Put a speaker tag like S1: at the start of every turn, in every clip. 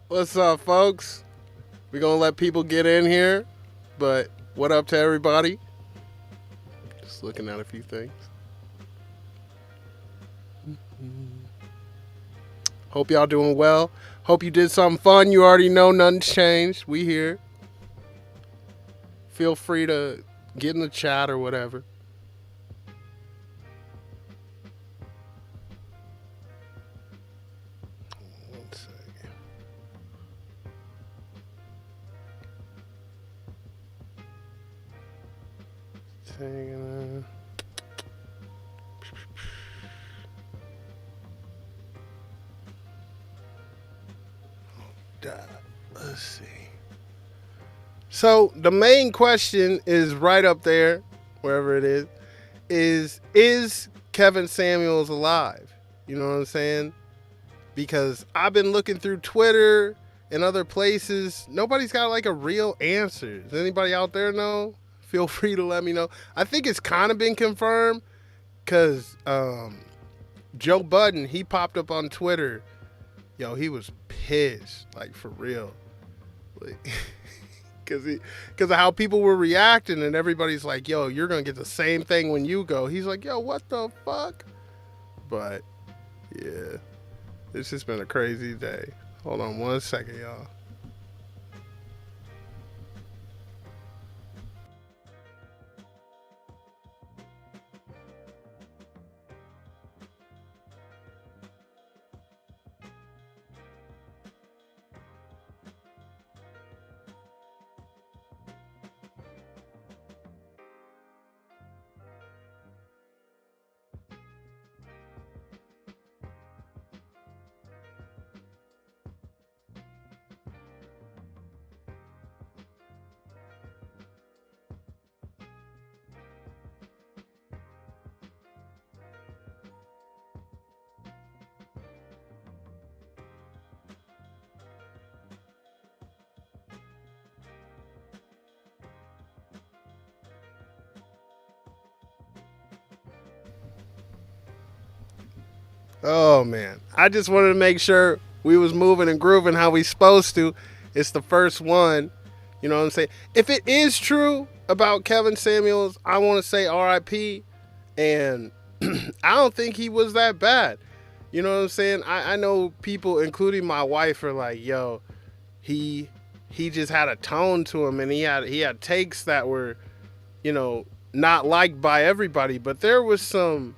S1: What's up, folks? We're gonna let people get in here, but what up to everybody? Just looking at a few things. Hope y'all doing well. Hope you did something fun. You already know nothing's changed. We here. Feel free to get in the chat or whatever. One second. Taking Let's see. So the main question is right up there, wherever it is Kevin Samuels alive? You know what I'm saying? Because I've been looking through Twitter and other places. Nobody's got like a real answer. Does anybody out there know? Feel free to let me know. I think it's kind of been confirmed because Joe Budden, he popped up on Twitter. Yo, he was pissed, like for real. Like, because of how people were reacting, and everybody's like, yo, you're going to get the same thing when you go. He's like, yo, what the fuck? But, yeah, it's just been a crazy day. Hold on one second, y'all. Oh man, I just wanted to make sure we was moving and grooving how we supposed to. It's the first one, you know what I'm saying? If it is true about Kevin Samuels, I want to say R.I.P. And I don't think he was that bad. You know what I'm saying? I know people, including my wife, are like, "Yo, he he just had a tone to him, and he had takes that were, you know, not liked by everybody, but there was some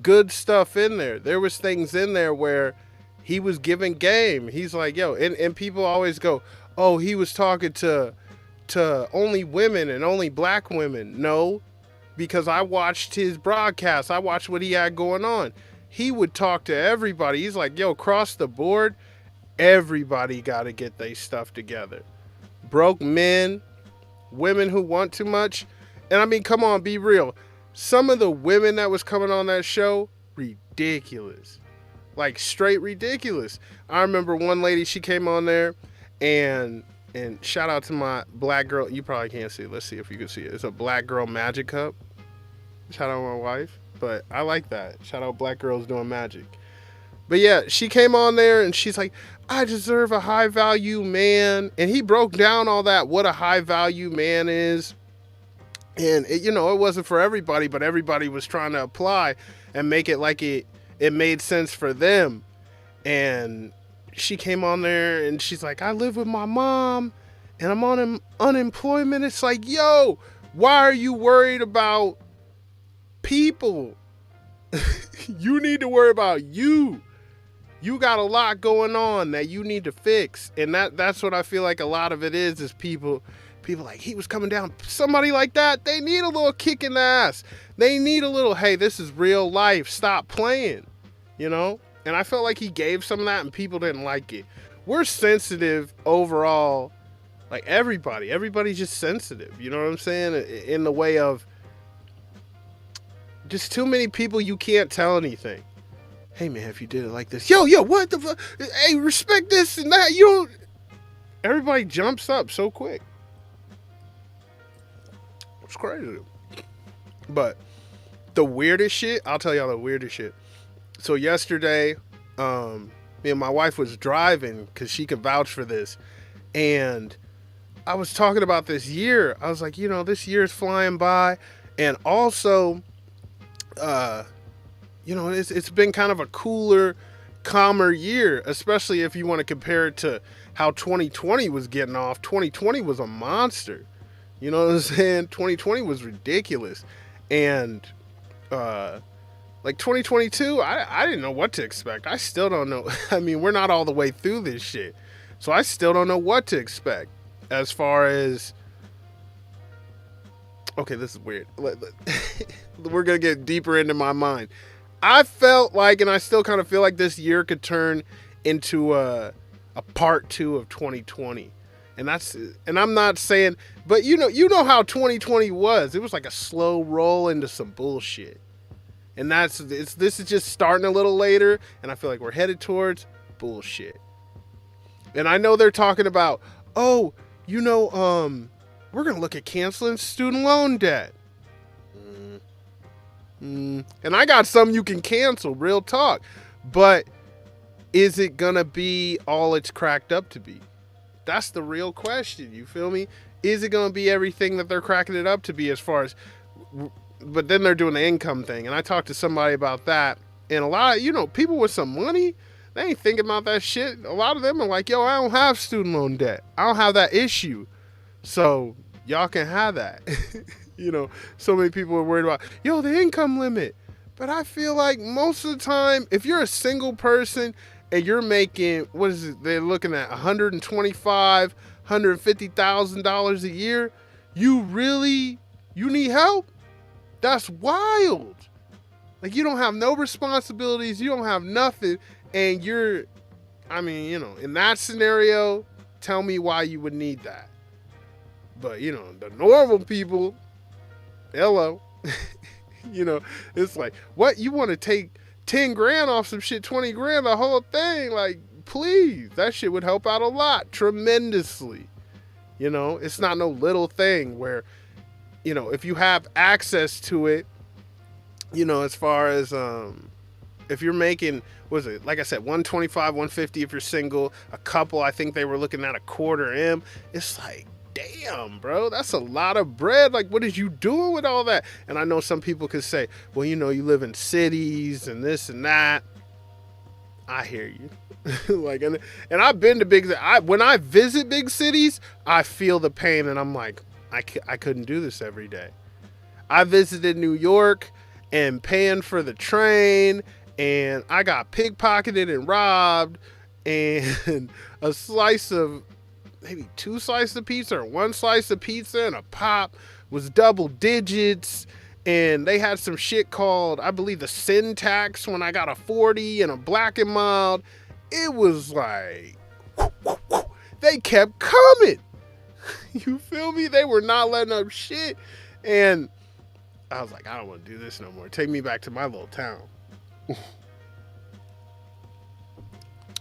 S1: good stuff in there. There was things in there where he was giving game. He's like, yo, and people always go, oh, he was talking to only women and only black women. No, because I watched his broadcast. I watched what he had going on. He would talk to everybody. He's like, yo, across the board, everybody got to get their stuff together. Broke men, women who want too much. And I mean, come on, be real. Some of the women that was coming on that show, ridiculous. Like straight ridiculous. I remember one lady, she came on there and shout out to my black girl. You probably can't see it. Let's see if you can see it. It's a black girl magic cup. Shout out my wife. But I like that. Shout out black girls doing magic. But yeah, she came on there and she's like, I deserve a high value man. And he broke down all that, what a high value man is. And it, you know, it wasn't for everybody, but everybody was trying to apply and make it like it made sense for them. And she came on there and she's like, I live with my mom and I'm on unemployment. It's like, yo, why are you worried about people? You need to worry about you. You got a lot going on that you need to fix. And that's what I feel like a lot of it is people like, he was coming down. Somebody like that, they need a little kick in the ass. They need a little, hey, this is real life. Stop playing, you know? And I felt like he gave some of that and people didn't like it. We're sensitive overall. Like everybody's just sensitive. You know what I'm saying? In the way of just too many people, you can't tell anything. Hey man, if you did it like this, yo, what the fuck? Hey, respect this and that. You don't. Everybody jumps up so quick. It's crazy. But the weirdest shit, I'll tell y'all the weirdest shit. So yesterday, Me and my wife was driving because she could vouch for this, and I was talking about this year. I was like, this year's flying by, and also, uh, it's been kind of a cooler, calmer year, especially if you want to compare it to how 2020 was getting off. 2020 was a monster. You know what I'm saying? 2020 was ridiculous, and like 2022, I didn't know what to expect. I still don't know. I mean, we're not all the way through this shit, so I still don't know what to expect as far as. Okay, this is weird. We're gonna get deeper into my mind. I felt like, and I still kind of feel like this year could turn into a part 2 of 2020. And I'm not saying, but you know how 2020 was. It was like a slow roll into some bullshit. And this is just starting a little later, and I feel like we're headed towards bullshit. And I know they're talking about, we're going to look at canceling student loan debt. And I got some you can cancel, real talk. But is it going to be all it's cracked up to be? That's the real question, you feel me? Is it going to be everything that they're cracking it up to be as far as... But then they're doing the income thing. And I talked to somebody about that. And a lot of, people with some money, they ain't thinking about that shit. A lot of them are like, yo, I don't have student loan debt. I don't have that issue. So y'all can have that. So many people are worried about, the income limit. But I feel like most of the time, if you're a single person and you're making, what is it? They're looking at $125,000, $150,000 a year. You need help? That's wild. Like, you don't have no responsibilities. You don't have nothing. And in that scenario, tell me why you would need that. But, the normal people, hello. It's like, what? You want to take 10 grand off some shit, 20 grand, the whole thing? Like, please. That shit would help out a lot, tremendously. It's not no little thing where, if you have access to it, as far as, if you're making, what is it? Like I said, 125, 150 if you're single, a couple, I think they were looking at $250,000. It's like, damn, bro, that's a lot of bread. Like, what is you doing with all that? And I know some people could say, well, you live in cities and this and that. I hear you. Like, and I've been to when I visit big cities, I feel the pain, and I'm like, I couldn't do this every day. I visited New York and paying for the train, and I got pickpocketed and robbed, and a slice of, maybe 2 slices of pizza or 1 slice of pizza and a pop was double digits. And they had some shit called, I believe, the sin tax when I got a 40 and a black and mild. It was like, they kept coming. You feel me? They were not letting up shit. And I was like, I don't want to do this no more. Take me back to my little town.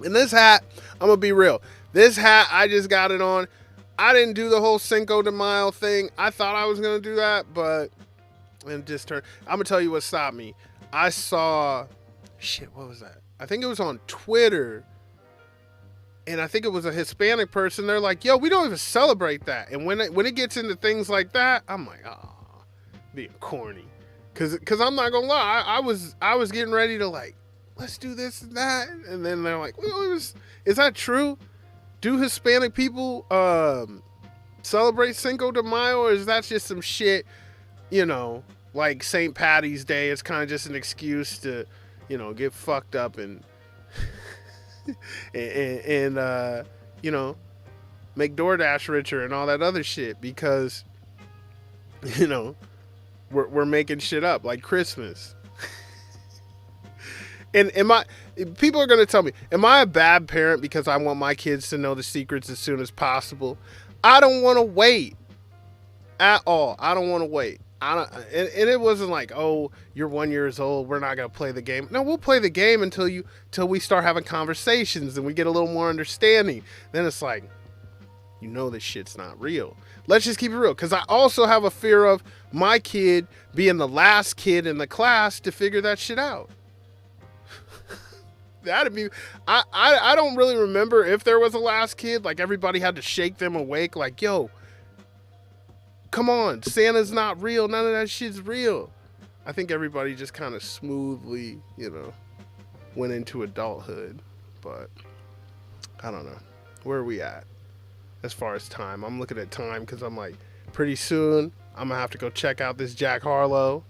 S1: And this hat, I'm going to be real. This hat, I just got it on. I didn't do the whole Cinco de Mayo thing. I thought I was going to do that, but it just turned. I'm going to tell you what stopped me. I saw, what was that? I think it was on Twitter. And I think it was a Hispanic person. They're like, yo, we don't even celebrate that. And when it gets into things like that, I'm like, being corny. Cause I'm not gonna lie, I was getting ready to like, let's do this and that. And then they're like, well, is that true? Do Hispanic people celebrate Cinco de Mayo, or is that just some shit, like St. Patty's Day? It's kind of just an excuse to, get fucked up and and make DoorDash richer and all that other shit because, we're making shit up like Christmas. And people are going to tell me, am I a bad parent because I want my kids to know the secrets as soon as possible? I don't want to wait at all. I don't want to wait. And it wasn't like, oh, you're 1 year old, we're not going to play the game. No, we'll play the game till we start having conversations and we get a little more understanding. Then it's like, this shit's not real. Let's just keep it real. Because I also have a fear of my kid being the last kid in the class to figure that shit out. That'd be. I don't really remember if there was a last kid. Like everybody had to shake them awake. Like, yo, come on, Santa's not real. None of that shit's real. I think everybody just kind of smoothly, went into adulthood. But I don't know. Where are we at as far as time? I'm looking at time because I'm like, pretty soon I'm gonna have to go check out this Jack Harlow.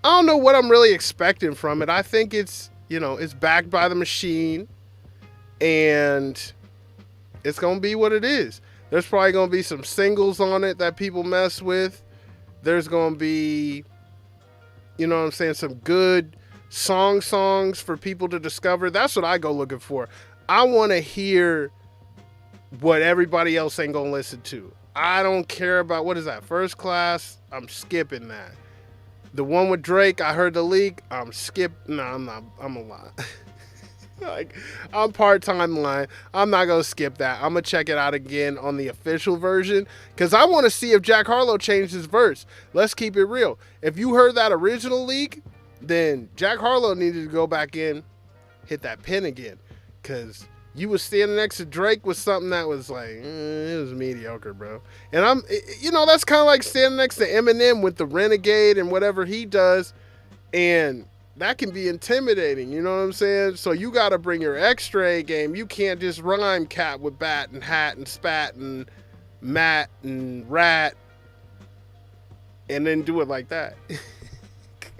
S1: I don't know what I'm really expecting from it. I think it's backed by the machine, and it's gonna be what it is. There's probably gonna be some singles on it that people mess with. There's gonna be, some good songs for people to discover. That's what I go looking for. I want to hear what everybody else ain't gonna listen to. I don't care about, what is that, First Class? I'm skipping that. The one with Drake, I heard the leak. I'm skipping. No, I'm not. I'm a lie. Like, I'm part-time lying. I'm not gonna skip that. I'm gonna check it out again on the official version because I want to see if Jack Harlow changed his verse. Let's keep it real. If you heard that original leak, then Jack Harlow needed to go back in, hit that pen again, because you was standing next to Drake with something that was like, it was mediocre, bro. And that's kind of like standing next to Eminem with the Renegade and whatever he does, and that can be intimidating, you know what I'm saying? So you got to bring your X-ray game. You can't just rhyme cat with bat and hat and spat and mat and rat and then do it like that.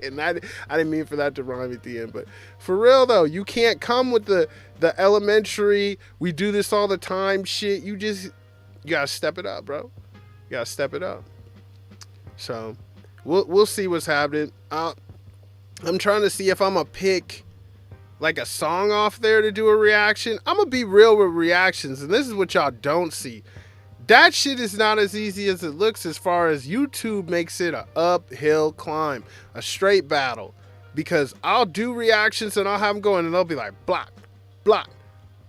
S1: And I didn't mean for that to rhyme at the end, but for real though, you can't come with the elementary, we do this all the time shit. You gotta step it up, bro. You gotta step it up. So we'll see what's happening. I'm trying to see if I'm gonna pick like a song off there to do a reaction. I'm gonna be real with reactions, and this is what y'all don't see. That shit is not as easy as it looks, as far as YouTube makes it an uphill climb, a straight battle. Because I'll do reactions and I'll have them going and they'll be like, block, block,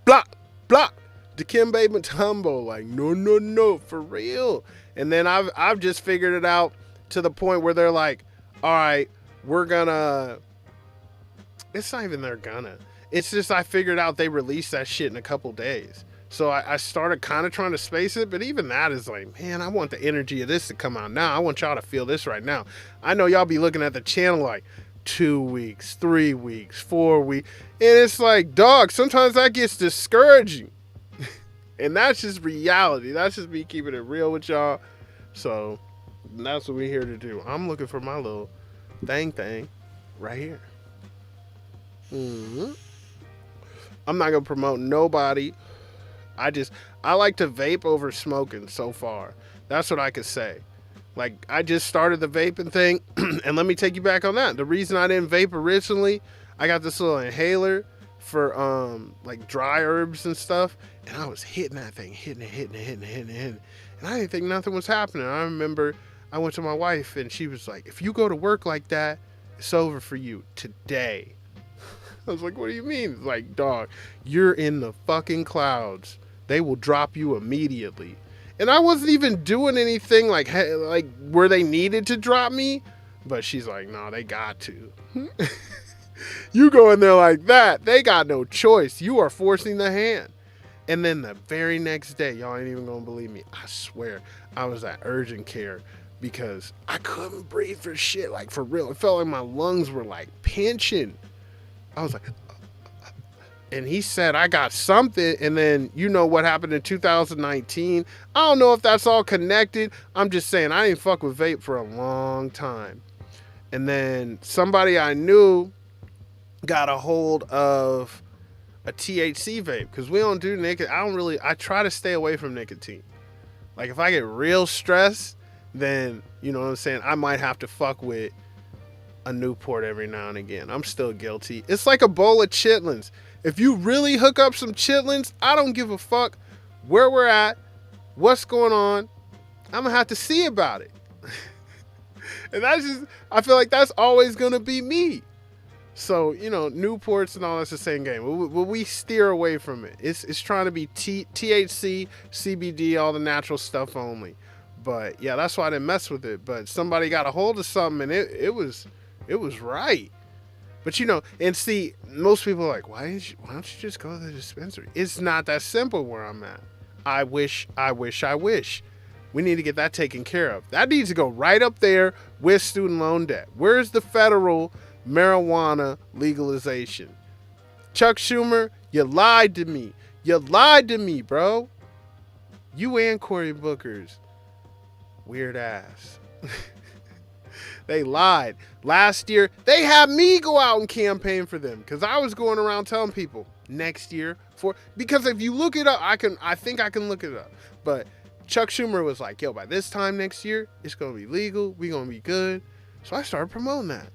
S1: block, block. Dikembe Mutombo, like, no, for real. And then I've just figured it out to the point where they're like, all right, we're gonna, it's not even they're gonna. It's just I figured out they released that shit in a couple days. So I started kind of trying to space it, but even that is like, man, I want the energy of this to come out now. I want y'all to feel this right now. I know y'all be looking at the channel like 2 weeks, 3 weeks, 4 weeks. And it's like, dog, sometimes that gets discouraging. And that's just reality. That's just me keeping it real with y'all. So that's what we're here to do. I'm looking for my little thing right here. Mm-hmm. I'm not going to promote nobody. I like to vape over smoking so far. That's what I could say. Like, I just started the vaping thing, and let me take you back on that. The reason I didn't vape originally, I got this little inhaler for like dry herbs and stuff, and I was hitting that thing, hitting it, and I didn't think nothing was happening. I remember I went to my wife, and she was like, if you go to work like that, it's over for you today. I was like, what do you mean? Like, dog, you're in the fucking clouds. They will drop you immediately. And I wasn't even doing anything like where they needed to drop me. But she's like, no, they got to. You go in there like that, they got no choice. You are forcing the hand. And then the very next day, y'all ain't even gonna believe me, I swear, I was at urgent care because I couldn't breathe for shit. Like, for real. It felt like my lungs were like pinching. I was like, and he said, I got something. And then, you know what happened in 2019. I don't know if that's all connected. I'm just saying, I didn't fuck with vape for a long time. And then somebody I knew got a hold of a THC vape, because we don't do nicotine. I try to stay away from nicotine. Like, if I get real stressed, then, you know what I'm saying, I might have to fuck with a Newport every now and again. I'm still guilty. It's like a bowl of chitlins. If you really hook up some chitlins, I don't give a fuck where we're at, what's going on. I'm gonna have to see about it. And that's just, I feel like that's always gonna be me. So, you know, Newports and all, that's the same game. We steer away from it. It's trying to be THC, CBD, all the natural stuff only. But yeah, that's why I didn't mess with it. But somebody got a hold of something, and it was right. But and see, most people are like, why don't you just go to the dispensary? It's not that simple where I'm at. I wish. We need to get that taken care of. That needs to go right up there with student loan debt. Where's the federal marijuana legalization? Chuck Schumer, you lied to me. You lied to me, bro. You and Cory Booker's weird ass. They lied. Last year, they had me go out and campaign for them because I was going around telling people next year because if you look it up, I think I can look it up. But Chuck Schumer was like, yo, by this time next year, it's going to be legal. We're going to be good. So I started promoting that.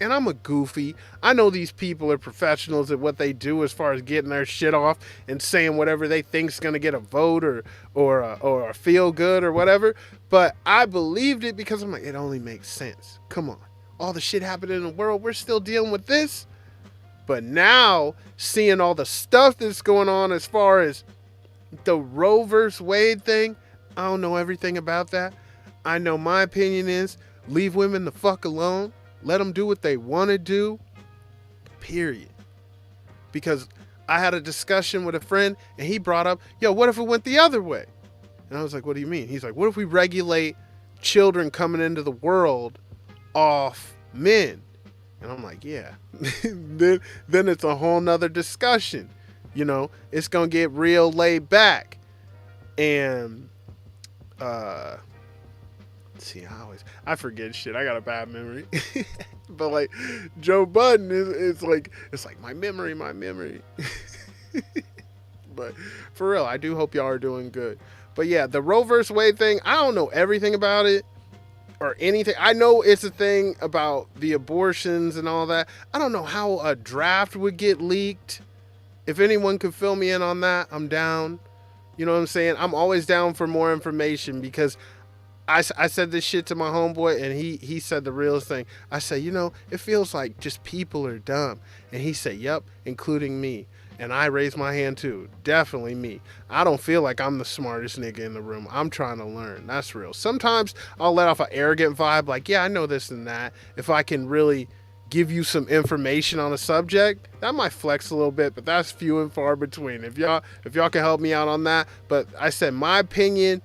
S1: And I'm a goofy. I know these people are professionals at what they do as far as getting their shit off and saying whatever they think is going to get a vote or a feel good or whatever. But I believed it because I'm like, it only makes sense. Come on. All the shit happening in the world, we're still dealing with this. But now, seeing all the stuff that's going on as far as the Roe vs. Wade thing, I don't know everything about that. I know my opinion is leave women the fuck alone. Let them do what they want to do, period. Because I had a discussion with a friend, and he brought up, yo, what if it went the other way? And I was like, what do you mean? He's like, what if we regulate children coming into the world off men? And I'm like, yeah. then it's a whole nother discussion. It's going to get real laid back. And, see, I forget shit. I got a bad memory. But like Joe Budden it's like my memory. But for real, I do hope y'all are doing good. But yeah, the Roe vs. Wade thing, I don't know everything about it or anything. I know it's a thing about the abortions and all that. I don't know how a draft would get leaked. If anyone could fill me in on that, I'm down. You know what I'm saying? I'm always down for more information because I said this shit to my homeboy and he said the realest thing. I said, it feels like just people are dumb. And he said, yep, including me. And I raised my hand too. Definitely me. I don't feel like I'm the smartest nigga in the room. I'm trying to learn. That's real. Sometimes I'll let off an arrogant vibe like, yeah, I know this and that. If I can really give you some information on a subject, that might flex a little bit, but that's few and far between. If y'all can help me out on that. But I said my opinion,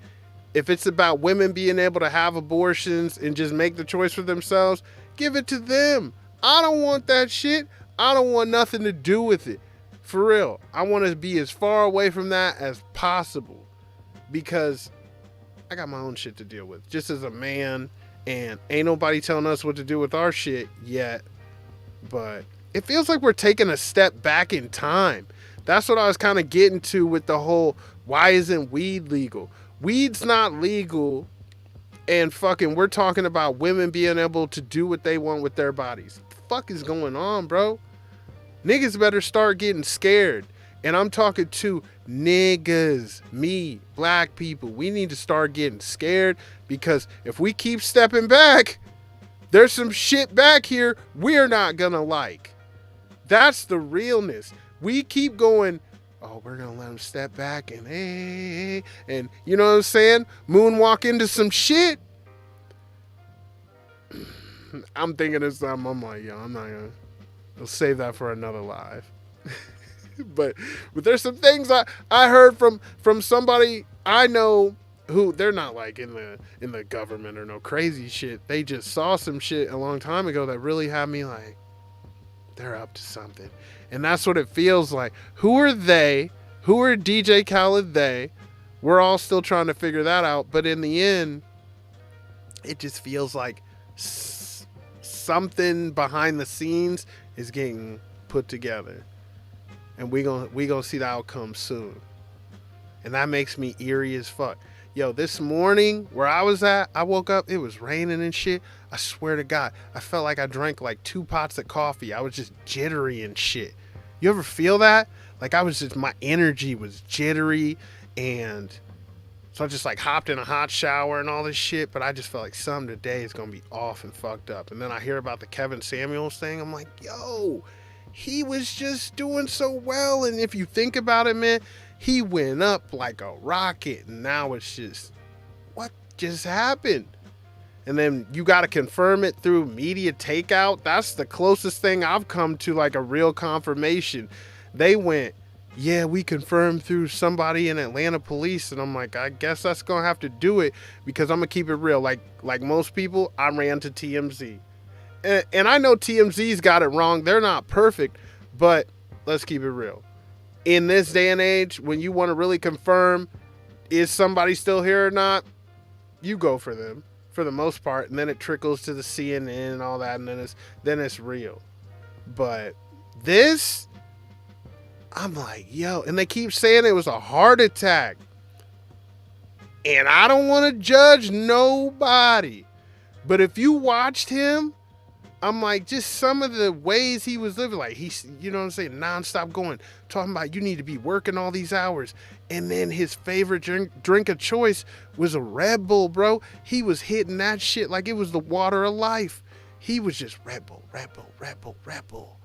S1: if it's about women being able to have abortions and just make the choice for themselves, give it to them. I don't want that shit. I don't want nothing to do with it. For real. I want to be as far away from that as possible because I got my own shit to deal with just as a man, and ain't nobody telling us what to do with our shit yet. But it feels like we're taking a step back in time. That's what I was kind of getting to with the whole, why isn't weed legal? Weed's not legal, and fucking we're talking about women being able to do what they want with their bodies. What the fuck is going on, bro? Niggas better start getting scared. And I'm talking to niggas, me, black people. We need to start getting scared because if we keep stepping back, there's some shit back here we're not gonna like. That's the realness. We keep going, oh, we're going to let them step back and hey, and you know what I'm saying? Moonwalk into some shit. I'm thinking of something. I'm like, yo, I'm not going to. I'll save that for another live. but there's some things I heard from somebody I know who they're not like in the government or no crazy shit. They just saw some shit a long time ago that really had me like, they're up to something. And that's what it feels like. Who are they? Who are DJ Khaled they? We're all still trying to figure that out. But in the end, it just feels like something behind the scenes is getting put together. And we gonna see the outcome soon. And that makes me eerie as fuck. Yo, this morning where I was at, I woke up, it was raining and shit. I swear to God, I felt like I drank like 2 pots of coffee. I was just jittery and shit. You ever feel that? Like my energy was jittery, and so I just like hopped in a hot shower and all this shit, but I just felt like something today is going to be off and fucked up. And then I hear about the Kevin Samuels thing. I'm like, yo, he was just doing so well. And if you think about it, man, he went up like a rocket, and now it's just, what just happened? And then you got to confirm it through media takeout. That's the closest thing I've come to like a real confirmation. They went, yeah, we confirmed through somebody in Atlanta police. And I'm like, I guess that's going to have to do it, because I'm going to keep it real. Like most people, I ran to TMZ. And I know TMZ's got it wrong. They're not perfect, but let's keep it real. In this day and age, when you want to really confirm, is somebody still here or not, you go for them for the most part, and then it trickles to the CNN and all that, and then it's real. But this, I'm like, yo, and they keep saying it was a heart attack. And I don't want to judge nobody, but if you watched him, I'm like, just some of the ways he was living, like he's, you know what I'm saying, nonstop going, talking about you need to be working all these hours. And then his favorite drink of choice was a Red Bull, bro. He was hitting that shit like it was the water of life. He was just Red Bull, Red Bull, Red Bull, Red Bull.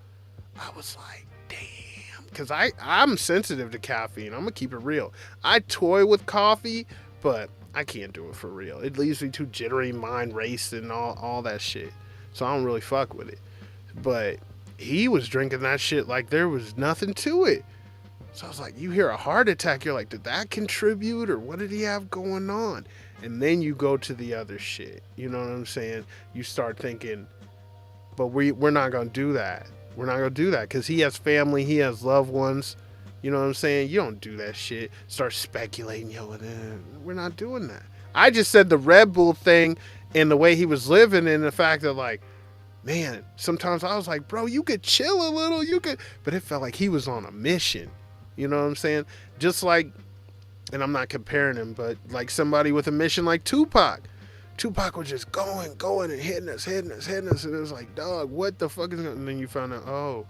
S1: I was like, damn. Because I'm sensitive to caffeine. I'm going to keep it real. I toy with coffee, but I can't do it for real. It leaves me too jittery, mind racing, all that shit. So I don't really fuck with it. But he was drinking that shit like there was nothing to it. So I was like, you hear a heart attack, you're like, did that contribute, or what did he have going on? And then you go to the other shit. You know what I'm saying? You start thinking, but we're not going to do that. We're not going to do that because he has family, he has loved ones. You know what I'm saying? You don't do that shit. Start speculating, yo, we're not doing that. I just said the Red Bull thing and the way he was living, and the fact that, like, man, sometimes I was like, bro, you could chill a little, but it felt like he was on a mission. You know what I'm saying? Just like, and I'm not comparing him, but like somebody with a mission like Tupac. Tupac was just going and hitting us. And it was like, dog, what the fuck is going on? And then you found out, oh,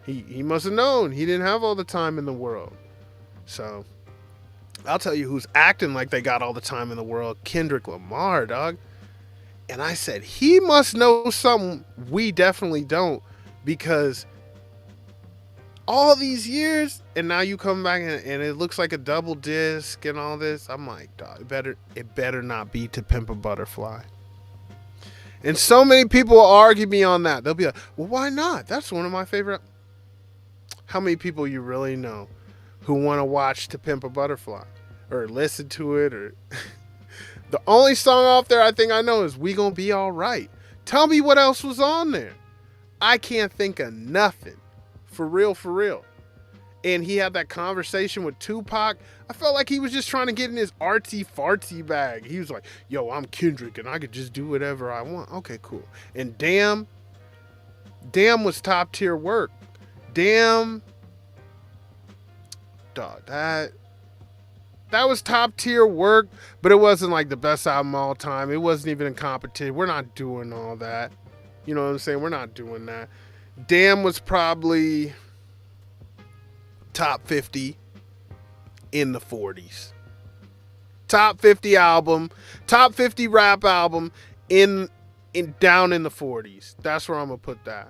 S1: he must have known. He didn't have all the time in the world. So I'll tell you who's acting like they got all the time in the world. Kendrick Lamar, dog. And I said, he must know something we definitely don't, because all these years, and now you come back and it looks like a double disc and all this. I'm like, dog, it better not be To Pimp a Butterfly. And so many people will argue me on that. They'll be like, well, why not? That's one of my favorite. How many people you really know who want to watch To Pimp a Butterfly or listen to it? Or the only song off there I think I know is We Gonna Be All Right. Tell me what else was on there. I can't think of nothing. For real. And he had that conversation with Tupac. I felt like he was just trying to get in his artsy fartsy bag. He was like, yo, I'm Kendrick and I could just do whatever I want. Okay, cool. And Damn was top tier work. Damn, dog, that was top tier work, but it wasn't like the best album of all time. It wasn't even in competition. We're not doing all that. You know what I'm saying? We're not doing that. Damn was probably top 50 in the 40s. Top 50 album, top 50 rap album in down in the 40s. That's where I'm going to put that.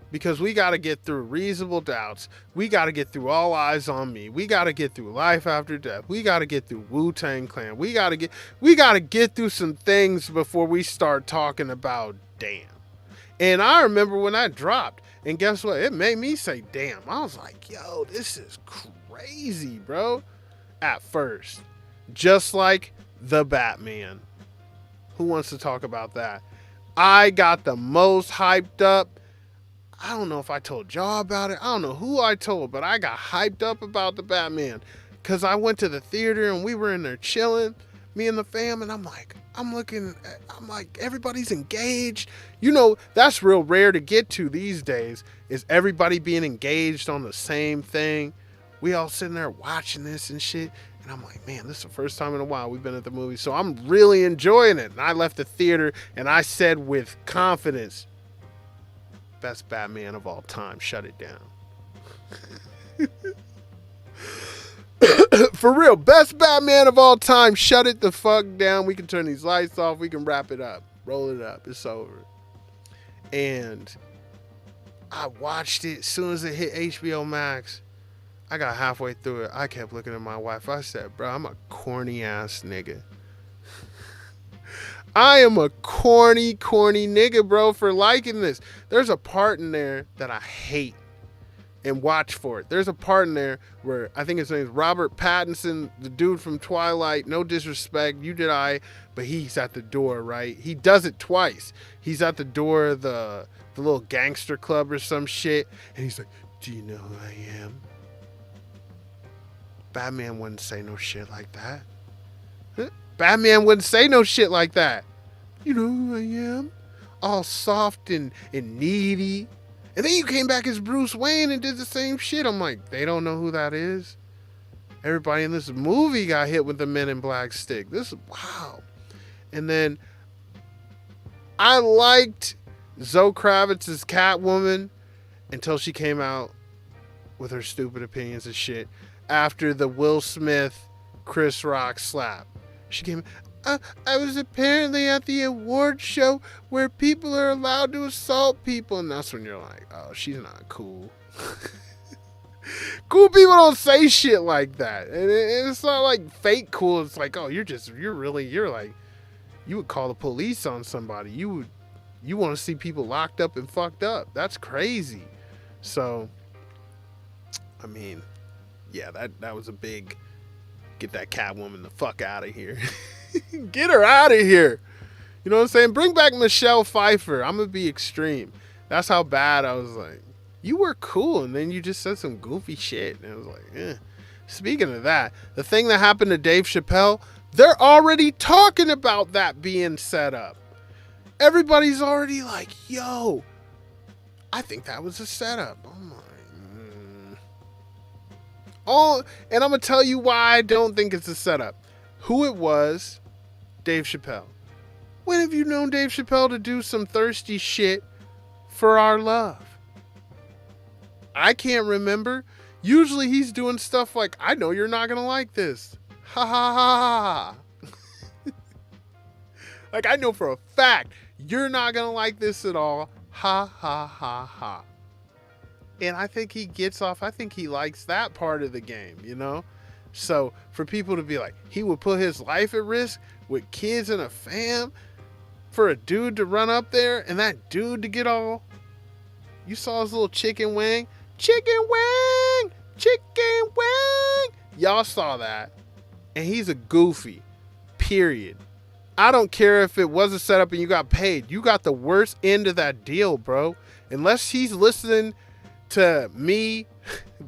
S1: Because we got to get through Reasonable Doubts. We got to get through All Eyes on Me. We got to get through Life After Death. We got to get through Wu-Tang Clan. We got to get through some things before we start talking about Damn. And I remember when that dropped, and guess what? It made me say, damn. I was like, yo, this is crazy, bro. At first. Just like The Batman. Who wants to talk about that? I got the most hyped up. I don't know if I told y'all about it. I don't know who I told, but I got hyped up about The Batman. Because I went to the theater and we were in there chilling, me and the fam, and I'm like, everybody's engaged. You know, that's real rare to get to these days, is everybody being engaged on the same thing. We all sitting there watching this and shit. And I'm like, man, this is the first time in a while we've been at the movie. So I'm really enjoying it. And I left the theater and I said with confidence, best Batman of all time, shut it down. For real, best Batman of all time, shut it the fuck down. We can turn these lights off. We can wrap it up. Roll it up. It's over. And I watched it as soon as it hit HBO Max. I got halfway through it. I kept looking at my wife. I said, bro, I'm a corny ass nigga. I am a corny nigga, bro, for liking this. There's a part in there that I hate, and watch for it. There's a part in there where I think his name is Robert Pattinson, the dude from Twilight. No disrespect, you did but he's at the door, right? He does it twice. He's at the door of the little gangster club or some shit, and he's like, "Do you know who I am?" Batman wouldn't say no shit like that. Batman wouldn't say no shit like that. "You know who I am?" All soft and needy. And then you came back as Bruce Wayne and did the same shit. I'm like, they don't know who that is? Everybody in this movie got hit with the Men in Black stick. This is wow. And then I liked Zoe Kravitz's Catwoman until she came out with her stupid opinions and shit after the Will Smith Chris Rock slap. She came, I was apparently at the award show where people are allowed to assault people. And that's when you're like, oh, she's not cool. Cool people don't say shit like that. And it's not like fake cool. It's like, oh, you're like, you would call the police on somebody. You want to see people locked up and fucked up. That's crazy. So, I mean, yeah, that was a big, get that Catwoman the fuck out of here. Get her out of here. You know what I'm saying? Bring back Michelle Pfeiffer. I'm going to be extreme. That's how bad I was like, you were cool, and then you just said some goofy shit. And I was like, eh. Speaking of that, the thing that happened to Dave Chappelle, they're already talking about that being set up. Everybody's already like, yo, I think that was a setup. I'm like, oh, and I'm going to tell you why I don't think it's a setup. Who it was, Dave Chappelle. When have you known Dave Chappelle to do some thirsty shit for our love? I can't remember. Usually he's doing stuff like, I know you're not going to like this. Ha ha ha ha. Like, I know for a fact you're not going to like this at all. Ha ha ha ha. And I think he gets off. I think he likes that part of the game, you know? So for people to be like, he would put his life at risk with kids and a fam for a dude to run up there and that dude to get all, you saw his little chicken wing. Chicken wing! Chicken wing! Y'all saw that. And he's a goofy. Period. I don't care if it was a setup and you got paid. You got the worst end of that deal, bro. Unless he's listening to me,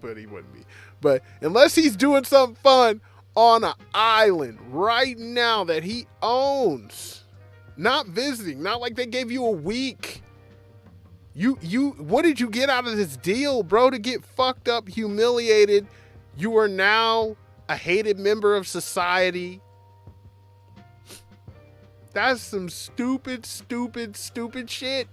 S1: but he wouldn't be. But unless he's doing something fun on an island right now that he owns, not visiting, not like they gave you a week. What did you get out of this deal, bro? To get fucked up, humiliated. You are now a hated member of society. That's some stupid shit.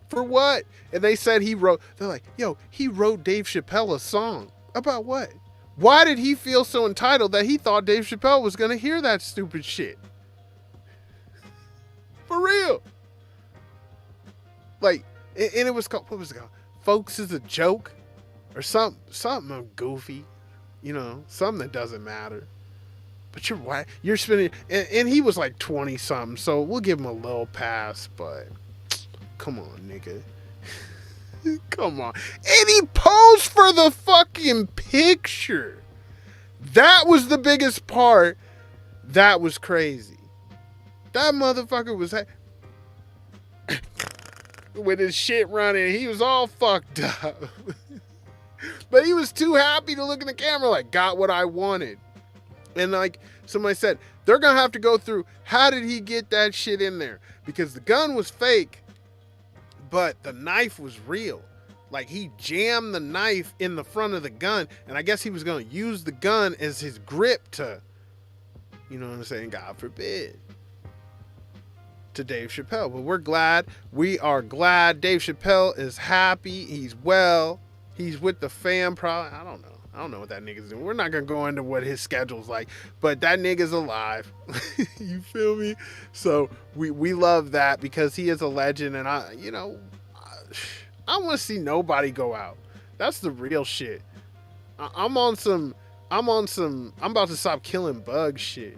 S1: For what? And they said they're like, yo, he wrote Dave Chappelle a song. About what? Why did he feel so entitled that he thought Dave Chappelle was going to hear that stupid shit? For real. Like, and it was called, what was it called? Folks is a Joke? Or something goofy. You know, something that doesn't matter. But you're spending, and he was like 20 something, so we'll give him a little pass, but come on, nigga. Come on. And he posed for the fucking picture. That was the biggest part. That was crazy. That motherfucker was with his shit running. He was all fucked up. But he was too happy to look in the camera like, got what I wanted. And like somebody said, they're going to have to go through, how did he get that shit in there? Because the gun was fake, but the knife was real. Like, he jammed the knife in the front of the gun, and I guess he was going to use the gun as his grip to, you know what I'm saying, God forbid, to Dave Chappelle. But we are glad Dave Chappelle is happy, he's well, he's with the fam, probably, I don't know what that nigga's doing. We're not going to go into what his schedule's like, but that nigga's alive. You feel me? So we love that because he is a legend, and I want to see nobody go out. That's the real shit. I'm about to stop killing bugs shit.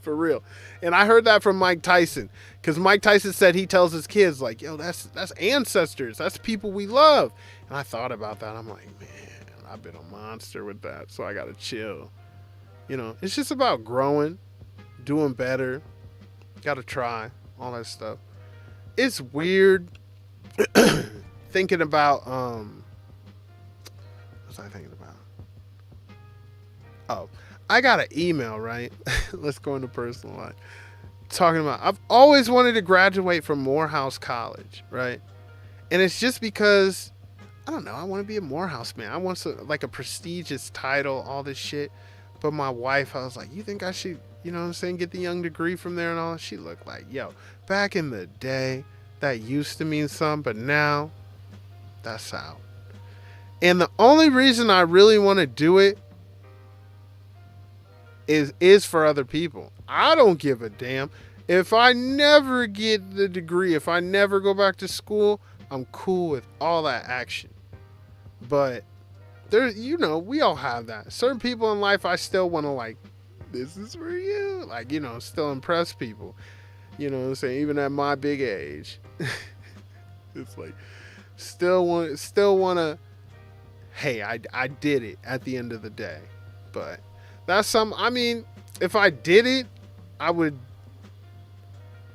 S1: For real. And I heard that from Mike Tyson, because Mike Tyson said he tells his kids, like, yo, that's ancestors. That's people we love. And I thought about that. I'm like, man, I've been a monster with that, so I got to chill. You know, it's just about growing, doing better. Got to try, all that stuff. It's weird thinking about, what was I thinking about? Oh, I got an email, right? Let's go into personal life. Talking about, I've always wanted to graduate from Morehouse College, right? And it's just because, I don't know, I want to be a Morehouse man. I want like a prestigious title, all this shit. But my wife, I was like, you think I should, you know what I'm saying, get the young degree from there and all? She looked like, yo, back in the day, that used to mean something, but now, that's out. And the only reason I really want to do it is for other people. I don't give a damn. If I never get the degree, if I never go back to school, I'm cool with all that action. But there, you know, we all have that. Certain people in life, I still want to, like, this is for you. Like, you know, still impress people. You know what I'm saying? Even at my big age. It's like, still want to, hey, I did it at the end of the day. But that's I mean, if I did it, I would,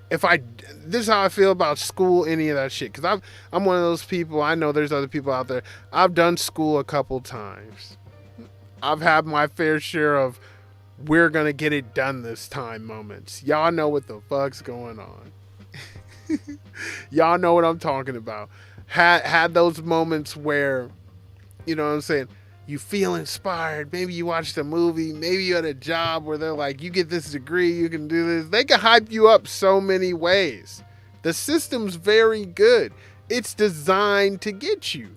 S1: this is how I feel about school, any of that shit. Because I'm one of those people, I know there's other people out there. I've done school a couple times. I've had my fair share of, we're going to get it done this time moments. Y'all know what the fuck's going on. Y'all know what I'm talking about. Had those moments where, you know what I'm saying, you feel inspired. Maybe you watched a movie. Maybe you had a job where they're like, you get this degree, you can do this. They can hype you up so many ways. The system's very good. It's designed to get you.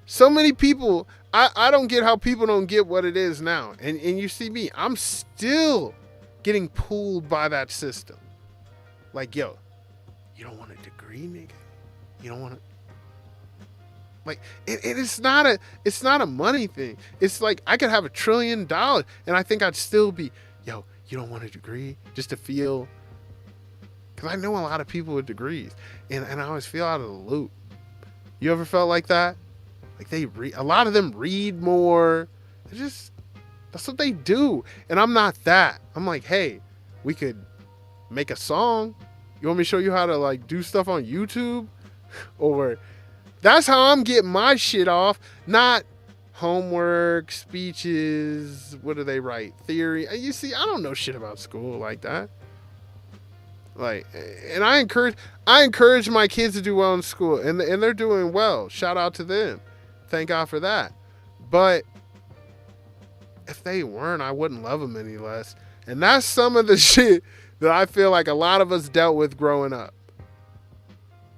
S1: So many people, I don't get how people don't get what it is now. And you see me, I'm still getting pulled by that system. Like, yo, you don't want a degree, nigga? You don't want to... Like, it's not a money thing. It's like, I could have $1 trillion and I think I'd still be, yo, you don't want a degree? Just to feel, because I know a lot of people with degrees and I always feel out of the loop. You ever felt like that? Like a lot of them read more. That's what they do. And I'm not that. I'm like, hey, we could make a song. You want me to show you how to, like, do stuff on YouTube? Or that's how I'm getting my shit off. Not homework, speeches. What do they write? Theory. You see, I don't know shit about school like that. Like, and I encourage my kids to do well in school, and they're doing well. Shout out to them. Thank God for that. But if they weren't, I wouldn't love them any less. And that's some of the shit that I feel like a lot of us dealt with growing up.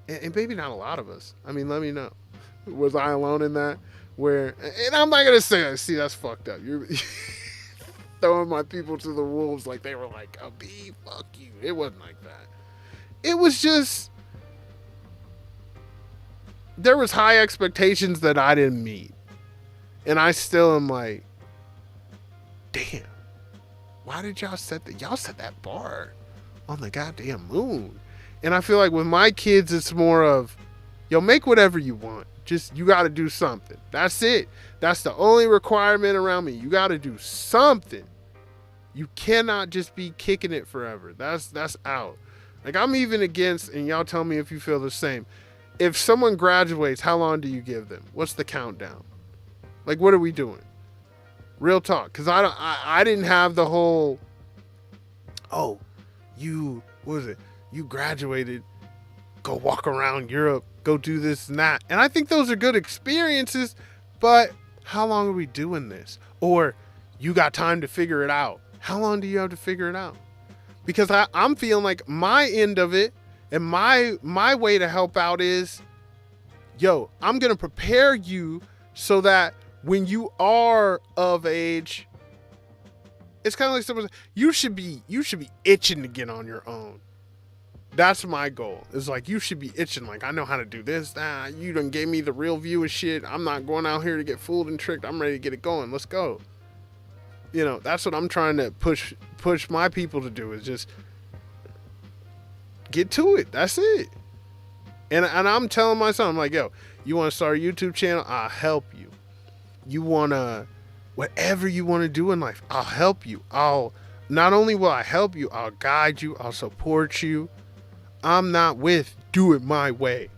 S1: And maybe not a lot of us. I mean, let me know. Was I alone in that? Where, and I'm not going to say that. See, that's fucked up. You're throwing my people to the wolves like they were like, a bee, fuck you. It wasn't like that. It was just, there was high expectations that I didn't meet. And I still am like, damn. Why did y'all set that bar on the goddamn moon? And I feel like with my kids, it's more of, yo, make whatever you want. Just, you got to do something. That's it. That's the only requirement around me. You got to do something. You cannot just be kicking it forever. That's out. Like, I'm even against, and y'all tell me if you feel the same. If someone graduates, how long do you give them? What's the countdown? Like, what are we doing? Real talk. Because I didn't have the whole, oh, what was it? You graduated, go walk around Europe, go do this and that. And I think those are good experiences, but how long are we doing this? Or you got time to figure it out. How long do you have to figure it out? Because I'm feeling like my end of it and my way to help out is, yo, I'm going to prepare you so that when you are of age, it's kind of like someone, you should be itching to get on your own. That's my goal. It's like, you should be itching. Like, I know how to do this. You done gave me the real view of shit. I'm not going out here to get fooled and tricked. I'm ready to get it going. Let's go. That's what I'm trying to push my people to do, is just get to it. That's it. And I'm telling my son, I'm like, yo, you want to start a YouTube channel? I'll help you. You want to, whatever you want to do in life, I'll help you. Not only will I help you, I'll guide you, I'll support you. I'm not with do it my way,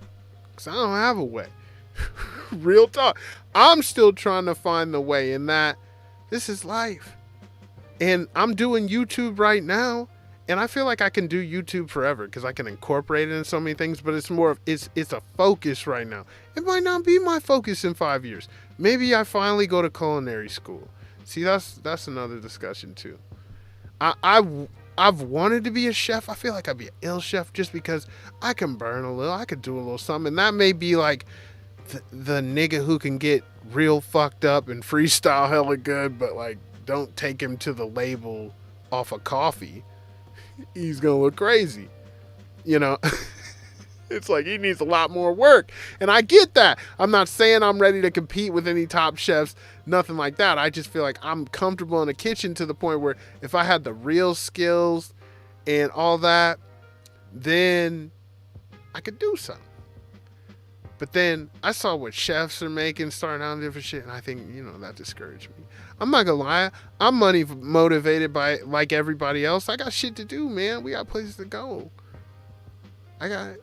S1: because I don't have a way. Real talk. I'm still trying to find the way in that. This is life. And I'm doing YouTube right now, and I feel like I can do YouTube forever because I can incorporate it in so many things, but it's more of, it's a focus right now. It might not be my focus in 5 years. Maybe I finally go to culinary school. See, that's another discussion too. I've wanted to be a chef. I feel like I'd be an ill chef just because I can burn a little. I could do a little something. And that may be like the nigga who can get real fucked up and freestyle hella good, but like don't take him to the label off of coffee. He's gonna look crazy. It's like he needs a lot more work. And I get that. I'm not saying I'm ready to compete with any top chefs, nothing like that. I just feel like I'm comfortable in the kitchen to the point where if I had the real skills and all that, then I could do something. But then I saw what chefs are making, starting out different shit, and I think, that discouraged me. I'm not gonna lie, I'm money motivated by like everybody else. I got shit to do, man. We got places to go. I gotta